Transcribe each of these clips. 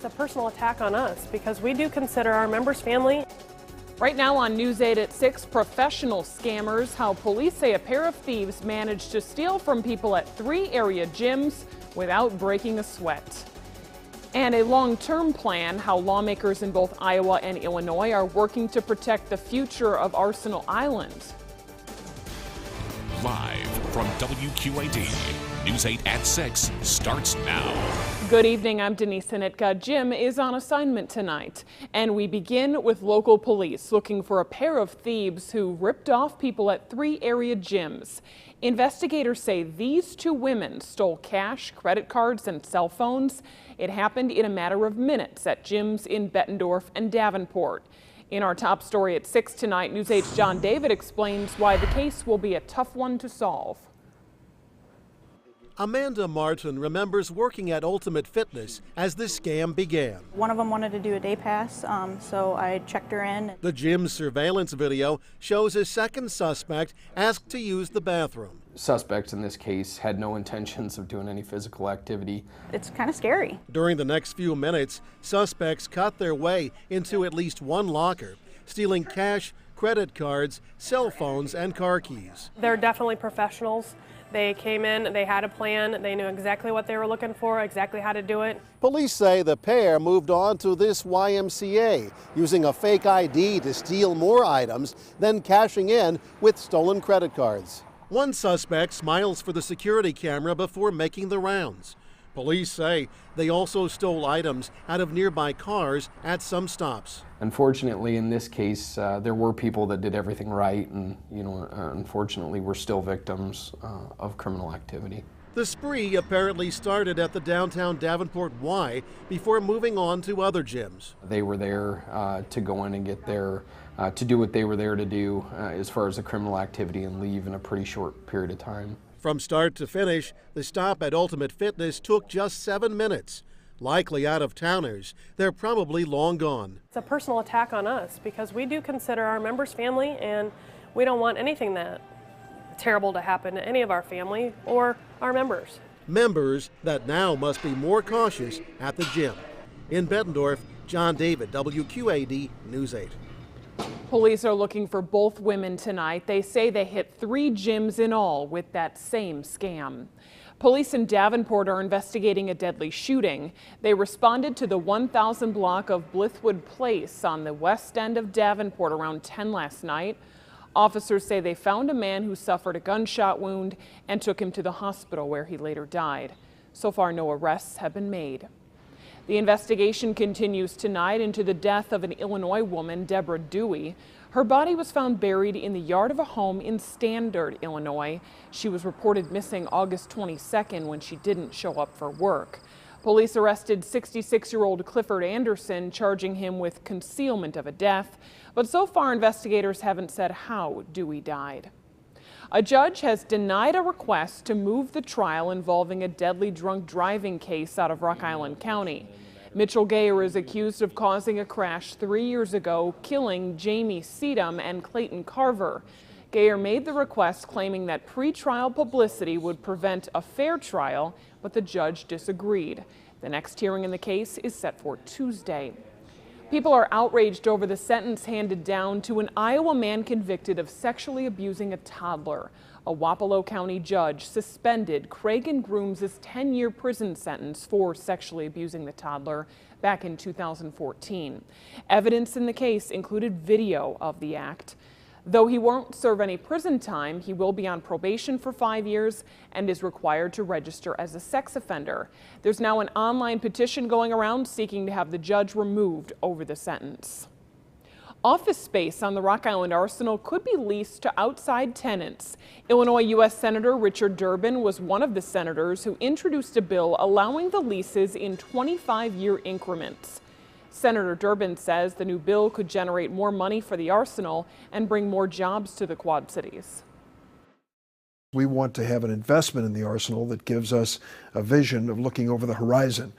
It's a personal attack on us because we do consider our members family. Right now on News 8 at 6, professional scammers, how police say a pair of thieves managed to steal from people at 3 area gyms without breaking a sweat. And a long-term plan, how lawmakers in both Iowa and Illinois are working to protect the future of Arsenal Island. Live from WQAD, News 8 at 6 starts now. Good evening, I'm Denise Sinitka. Jim is on assignment tonight, and we begin with local police looking for a pair of thieves who ripped off people at 3 area gyms. Investigators say these 2 women stole cash, credit cards, and cell phones. It happened in a matter of minutes at gyms in Bettendorf and Davenport. In our top story at 6 tonight, News 8's John David explains why the case will be a tough one to solve. Amanda Martin remembers working at Ultimate Fitness as the scam began. One of them wanted to do a day pass, so I checked her in. The gym's surveillance video shows a second suspect asked to use the bathroom. Suspects in this case had no intentions of doing any physical activity. It's kind of scary. During the next few minutes, suspects cut their way into at least one locker, stealing cash, credit cards, cell phones, and car keys. They're definitely professionals. They came in, they had a plan, they knew exactly what they were looking for, exactly how to do it. Police say the pair moved on to this YMCA, using a fake ID to steal more items, then cashing in with stolen credit cards. One suspect smiles for the security camera before making the rounds. Police say they also stole items out of nearby cars at some stops. Unfortunately, in this case, there were people that did everything right, and unfortunately, we're still victims of criminal activity. The spree apparently started at the downtown Davenport Y before moving on to other gyms. They were there to go in and get their, to do what they were there to do as far as the criminal activity and leave in a pretty short period of time. From start to finish, the stop at Ultimate Fitness took just 7 minutes. Likely out-of-towners, they're probably long gone. It's a personal attack on us because we do consider our members family, and we don't want anything that terrible to happen to any of our family or our members. Members that now must be more cautious at the gym. In Bettendorf, John David, WQAD News 8. Police are looking for both women tonight. They say they hit 3 gyms in all with that same scam. Police in Davenport are investigating a deadly shooting. They responded to the 1000 block of Blithwood Place on the west end of Davenport around 10 last night. Officers say they found a man who suffered a gunshot wound and took him to the hospital where he later died. So far, no arrests have been made. The investigation continues tonight into the death of an Illinois woman, Deborah Dewey. Her body was found buried in the yard of a home in Standard, Illinois. She was reported missing August 22nd when she didn't show up for work. Police arrested 66-year-old Clifford Anderson, charging him with concealment of a death. But so far, investigators haven't said how Dewey died. A judge has denied a request to move the trial involving a deadly drunk driving case out of Rock Island County. Mitchell Gayer is accused of causing a crash 3 years ago, killing Jamie Seedham and Clayton Carver. Gayer made the request claiming that pretrial publicity would prevent a fair trial, but the judge disagreed. The next hearing in the case is set for Tuesday. People are outraged over the sentence handed down to an Iowa man convicted of sexually abusing a toddler. A Wapello County judge suspended Craig Grooms' 10-year prison sentence for sexually abusing the toddler back in 2014. Evidence in the case included video of the act. Though he won't serve any prison time, he will be on probation for 5 years and is required to register as a sex offender. There's now an online petition going around seeking to have the judge removed over the sentence. Office space on the Rock Island Arsenal could be leased to outside tenants. Illinois U.S. Senator Richard Durbin was one of the senators who introduced a bill allowing the leases in 25-year increments. Senator Durbin says the new bill could generate more money for the Arsenal and bring more jobs to the Quad Cities. We want to have an investment in the Arsenal that gives us a vision of looking over the horizon.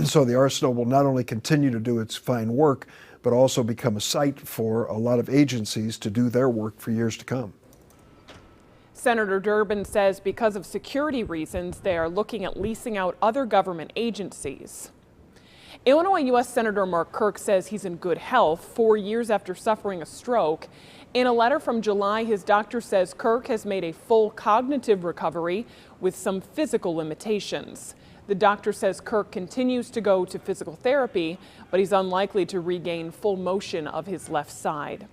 So the Arsenal will not only continue to do its fine work, but also become a site for a lot of agencies to do their work for years to come. Senator Durbin says because of security reasons, they are looking at leasing out other government agencies. Illinois U.S. Senator Mark Kirk says he's in good health 4 years after suffering a stroke. In a letter from July, his doctor says Kirk has made a full cognitive recovery with some physical limitations. The doctor says Kirk continues to go to physical therapy, but he's unlikely to regain full motion of his left side.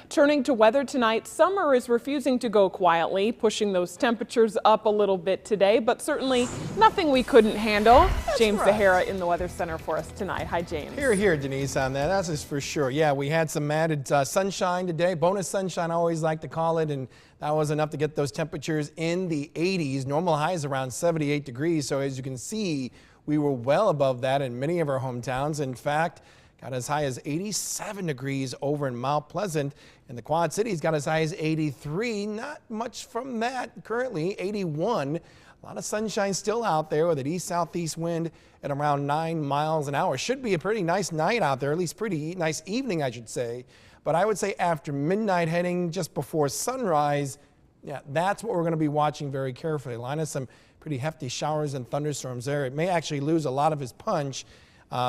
Turning to weather tonight, summer is refusing to go quietly, pushing those temperatures up a little bit today, but certainly nothing we couldn't handle. James Zahara in the Weather Center for us tonight. Hi, James. Here, Denise, on that. That's just for sure. Yeah, we had some added sunshine today. Bonus sunshine, I always like to call it, and that was enough to get those temperatures in the 80s. Normal highs around 78 degrees, so as you can see, we were well above that in many of our hometowns. In fact, got as high as 87 degrees over in Mount Pleasant. And the Quad Cities got as high as 83. Not much from that currently, 81. A lot of sunshine still out there with an east-southeast wind at around 9 miles an hour. Should be a pretty nice night out there, at least pretty nice evening, I should say. But I would say after midnight, heading just before sunrise, yeah, that's what we're going to be watching very carefully. Line of some pretty hefty showers and thunderstorms there. It may actually lose a lot of its punch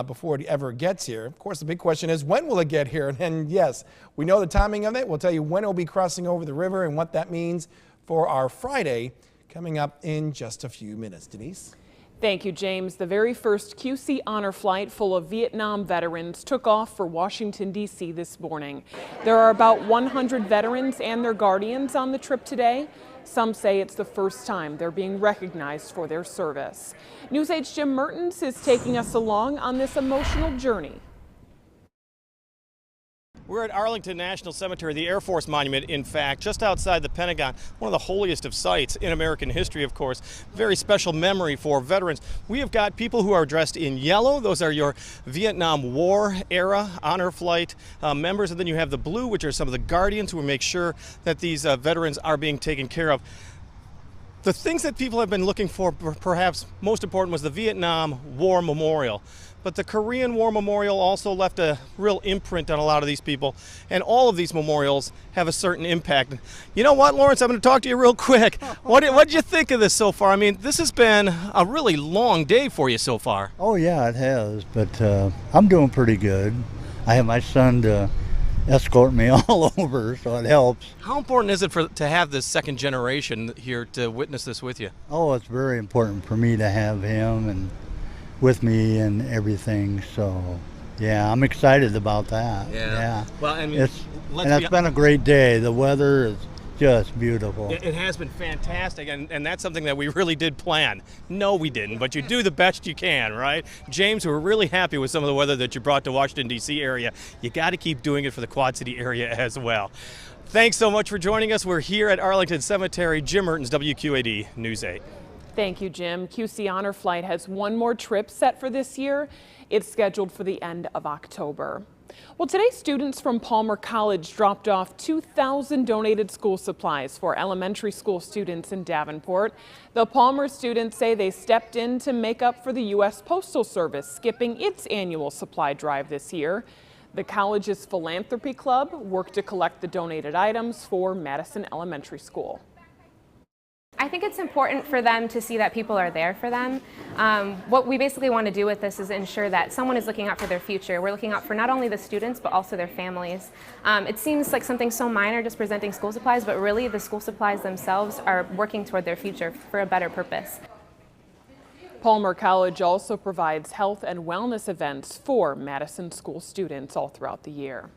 before it ever gets here. Of course, the big question is, when will it get here? And yes, we know the timing of it. We'll tell you when it will be crossing over the river and what that means for our Friday coming up in just a few minutes. Denise? Thank you, James. The very first QC honor flight full of Vietnam veterans took off for Washington, D.C. this morning. There are about 100 veterans and their guardians on the trip today. Some say it's the first time they're being recognized for their service. News 8's Jim Mertens is taking us along on this emotional journey. We're at Arlington National Cemetery, the Air Force Monument, in fact, just outside the Pentagon. One of the holiest of sites in American history, of course. Very special memory for veterans. We have got people who are dressed in yellow. Those are your Vietnam War era honor flight members. And then you have the blue, which are some of the guardians who will make sure that these veterans are being taken care of. The things that people have been looking for, perhaps most important, was the Vietnam War Memorial. But the Korean War Memorial also left a real imprint on a lot of these people. And all of these memorials have a certain impact. You know what, Lawrence, I'm going to talk to you real quick. What did you think of this so far? I mean, this has been a really long day for you so far. Oh, yeah, it has. But I'm doing pretty good. I have my son to escort me all over, so it helps. How important is it to have this second generation here to witness this with you? Oh, it's very important for me to have him and with me and everything, so yeah, I'm excited about that. Yeah. Well, I mean, it's been a great day. The weather is just beautiful. It has been fantastic, and that's something that we really did plan. No, we didn't, but you do the best you can, right? James, we're really happy with some of the weather that you brought to Washington, D.C. area. You got to keep doing it for the Quad City area as well. Thanks so much for joining us. We're here at Arlington Cemetery. Jim Mertens, WQAD News 8. Thank you, Jim. QC Honor Flight has one more trip set for this year. It's scheduled for the end of October. Well, today students from Palmer College dropped off 2,000 donated school supplies for elementary school students in Davenport. The Palmer students say they stepped in to make up for the U.S. Postal Service skipping its annual supply drive this year. The college's philanthropy club worked to collect the donated items for Madison Elementary School. I think it's important for them to see that people are there for them. What we basically want to do with this is ensure that someone is looking out for their future. We're looking out for not only the students, but also their families. It seems like something so minor, just presenting school supplies, but really the school supplies themselves are working toward their future for a better purpose. Palmer College also provides health and wellness events for Madison school students all throughout the year.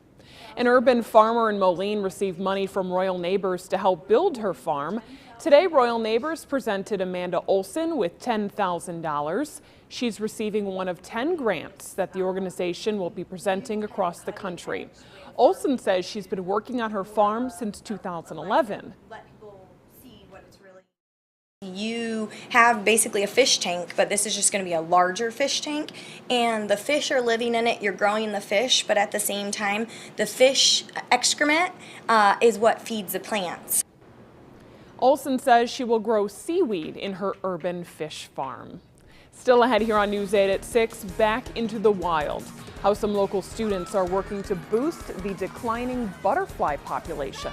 An urban farmer in Moline received money from Royal Neighbors to help build her farm. Today, Royal Neighbors presented Amanda Olson with $10,000. She's receiving one of 10 grants that the organization will be presenting across the country. Olson says she's been working on her farm since 2011. You have basically a fish tank, but this is just going to be a larger fish tank, and the fish are living in it. You're growing the fish, but at the same time, the fish excrement is what feeds the plants. Olson says she will grow seaweed in her urban fish farm. Still ahead here on News 8 at 6, back into the wild. How some local students are working to boost the declining butterfly population.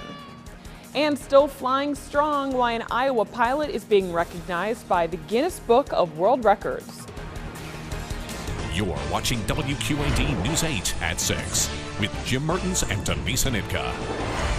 And still flying strong, why an Iowa pilot is being recognized by the Guinness Book of World Records. You're watching WQAD News 8 at 6 with Jim Mertens and Tamisa Nitka.